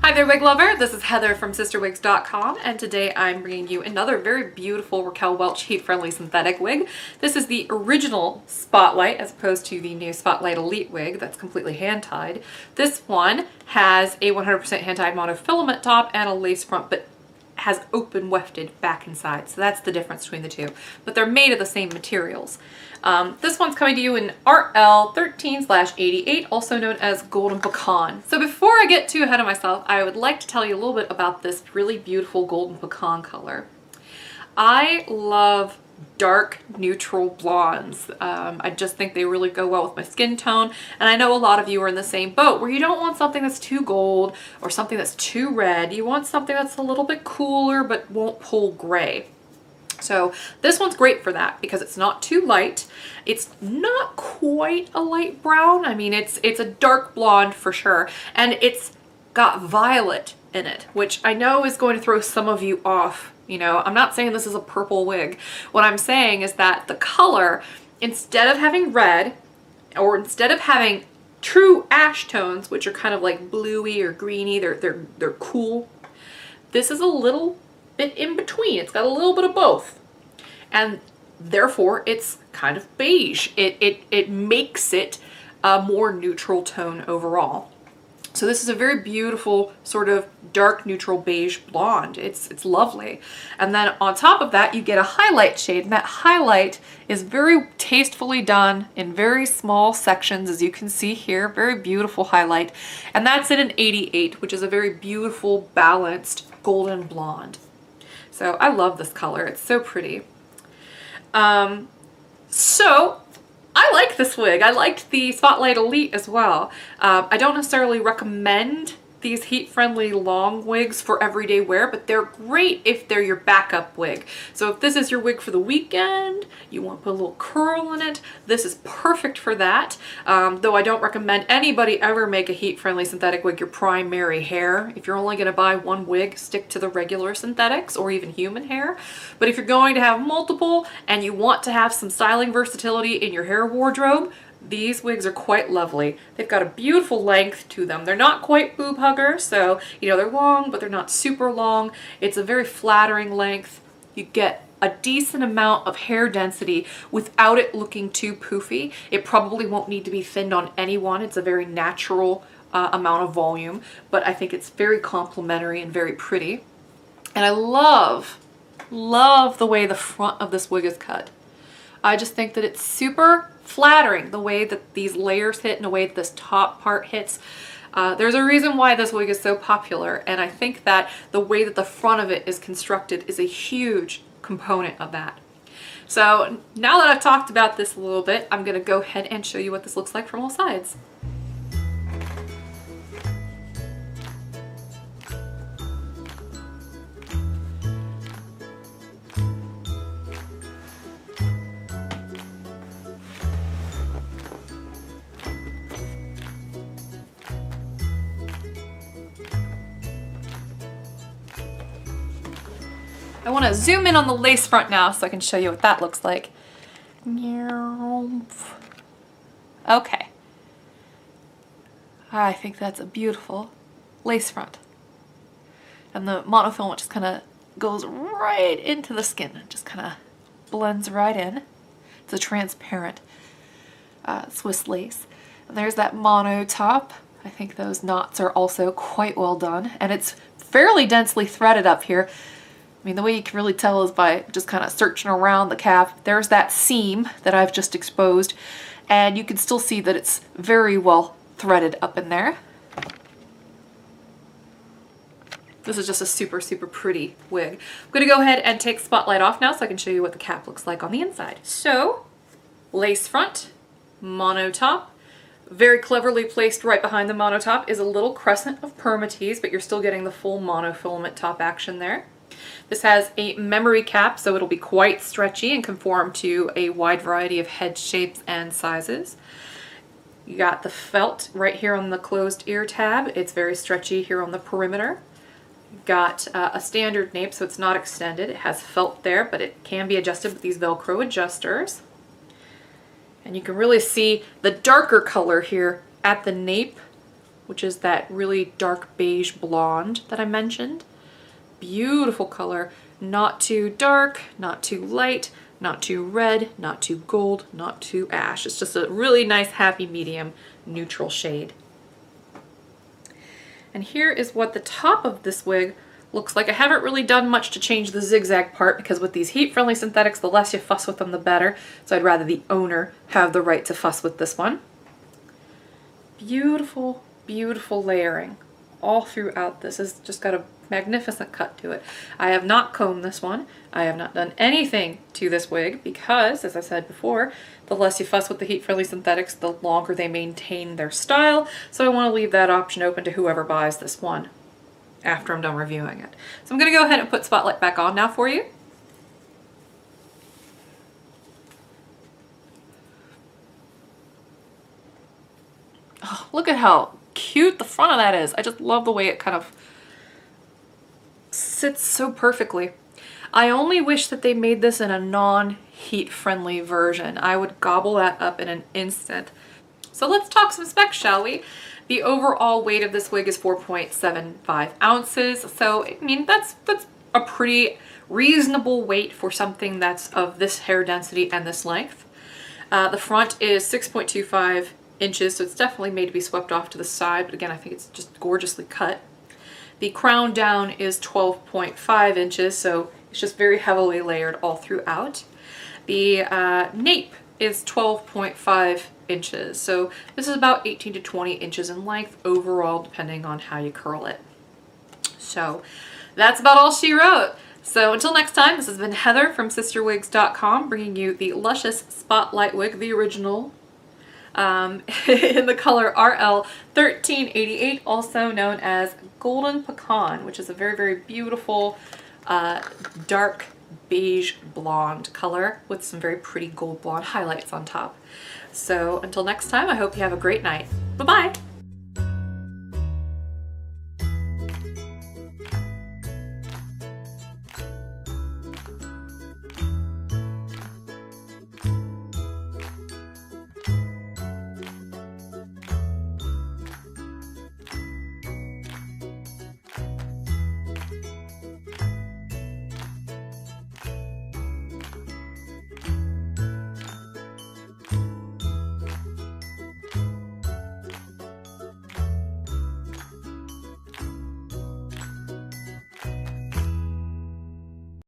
Hi there, wig lover. This is Heather from CysterWigs.com, and today I'm bringing you another very beautiful Raquel Welch heat-friendly synthetic wig. This is the original Spotlight as opposed to the new Spotlight Elite wig that's completely hand-tied. This one has a 100% hand-tied monofilament top and a lace front, but has open wefted back and side. So that's the difference between the two, but they're made of the same materials. This one's coming to you in RL13/88, also known as Golden Pecan. So before I get too ahead of myself, I would like to tell you a little bit about this really beautiful Golden Pecan color. I love dark neutral blondes. I just think they really go well with my skin tone, and I know a lot of you are in the same boat where you don't want something that's too gold or something that's too red. You want something that's a little bit cooler but won't pull gray. So this one's great for that because it's not too light. It's not quite a light brown. I mean, it's a dark blonde for sure, and it's got violet in it, which I know is going to throw some of you off. You know, I'm not saying this is a purple wig. What I'm saying is that the color, instead of having red, or instead of having true ash tones, which are kind of like bluey or greeny, they're cool. This is a little bit in between. It's got a little bit of both, and therefore it's kind of beige. It makes it a more neutral tone overall. So this is a very beautiful sort of dark neutral beige blonde. It's lovely. And then on top of that, you get a highlight shade, and that highlight is very tastefully done in very small sections, as you can see here. Very beautiful highlight. And that's in an 88, which is a very beautiful, balanced golden blonde. So I love this color. It's so pretty. So I like this wig. I liked the Spotlight Elite as well. I don't necessarily recommend these heat-friendly long wigs for everyday wear, but they're great if they're your backup wig. So if this is your wig for the weekend, you want to put a little curl in it, this is perfect for that. Though I don't recommend anybody ever make a heat-friendly synthetic wig your primary hair. If you're only going to buy one wig, stick to the regular synthetics or even human hair. But if you're going to have multiple and you want to have some styling versatility in your hair wardrobe, these wigs are quite lovely. They've got a beautiful length to them. They're not quite boob huggers, so you know, they're long, but they're not super long. It's a very flattering length. You get a decent amount of hair density without it looking too poofy. It probably won't need to be thinned on anyone. It's a very natural amount of volume, but I think it's very complimentary and very pretty. And I love the way the front of this wig is cut. I just think that it's super flattering, the way that these layers hit and the way that this top part hits. There's a reason why this wig is so popular, and I think that the way that the front of it is constructed is a huge component of that. So now that I've talked about this a little bit, I'm going to go ahead and show you what this looks like from all sides. I want to zoom in on the lace front now so I can show you what that looks like. Okay. I think that's a beautiful lace front. And the monofilament just kind of goes right into the skin. It just kind of blends right in. It's a transparent Swiss lace. And there's that mono top. I think those knots are also quite well done. And it's fairly densely threaded up here. I mean, the way you can really tell is by just kind of searching around the cap. There's that seam that I've just exposed, and you can still see that it's very well threaded up in there. This is just a super, super pretty wig. I'm going to go ahead and take Spotlight off now so I can show you what the cap looks like on the inside. So, lace front, mono top. Very cleverly placed right behind the mono top is a little crescent of permatease, but you're still getting the full monofilament top action there. This has a memory cap, so it'll be quite stretchy and conform to a wide variety of head shapes and sizes. You got the felt right here on the closed ear tab. It's very stretchy here on the perimeter. You've got a standard nape, so it's not extended. It has felt there, but it can be adjusted with these Velcro adjusters. And you can really see the darker color here at the nape which is that really dark beige blonde that I mentioned. Beautiful color, not too dark, not too light, not too red, not too gold, not too ash. It's just a really nice happy medium neutral shade. And here is what the top of this wig looks like. I haven't really done much to change the zigzag part because with these heat-friendly synthetics, the less you fuss with them, the better. So I'd rather the owner have the right to fuss with this one. Beautiful, beautiful layering all throughout. This has just got a magnificent cut to it. I have not combed this one. I have not done anything to this wig because, as I said before, the less you fuss with the heat-friendly synthetics, the longer they maintain their style. So I want to leave that option open to whoever buys this one after I'm done reviewing it. So I'm going to go ahead and put Spotlight back on now for you. Oh, look at how cute the front of that is. I just love the way it kind of sits so perfectly. I only wish that they made this in a non-heat friendly version. I would gobble that up in an instant. So let's talk some specs, shall we? The overall weight of this wig is 4.75 ounces. So, I mean, that's a pretty reasonable weight for something that's of this hair density and this length. The front is 6.25 inches, so it's definitely made to be swept off to the side, but again, I think it's just gorgeously cut. The crown down is 12.5 inches, so it's just very heavily layered all throughout. The nape is 12.5 inches, so this is about 18 to 20 inches in length overall, depending on how you curl it. So that's about all she wrote. So until next time, this has been Heather from CysterWigs.com bringing you the luscious Spotlight wig, the original, in the color RL1388, also known as Golden Pecan, which is a very, very beautiful dark beige blonde color with some very pretty gold blonde highlights on top. So until next time, I hope you have a great night. Bye-bye!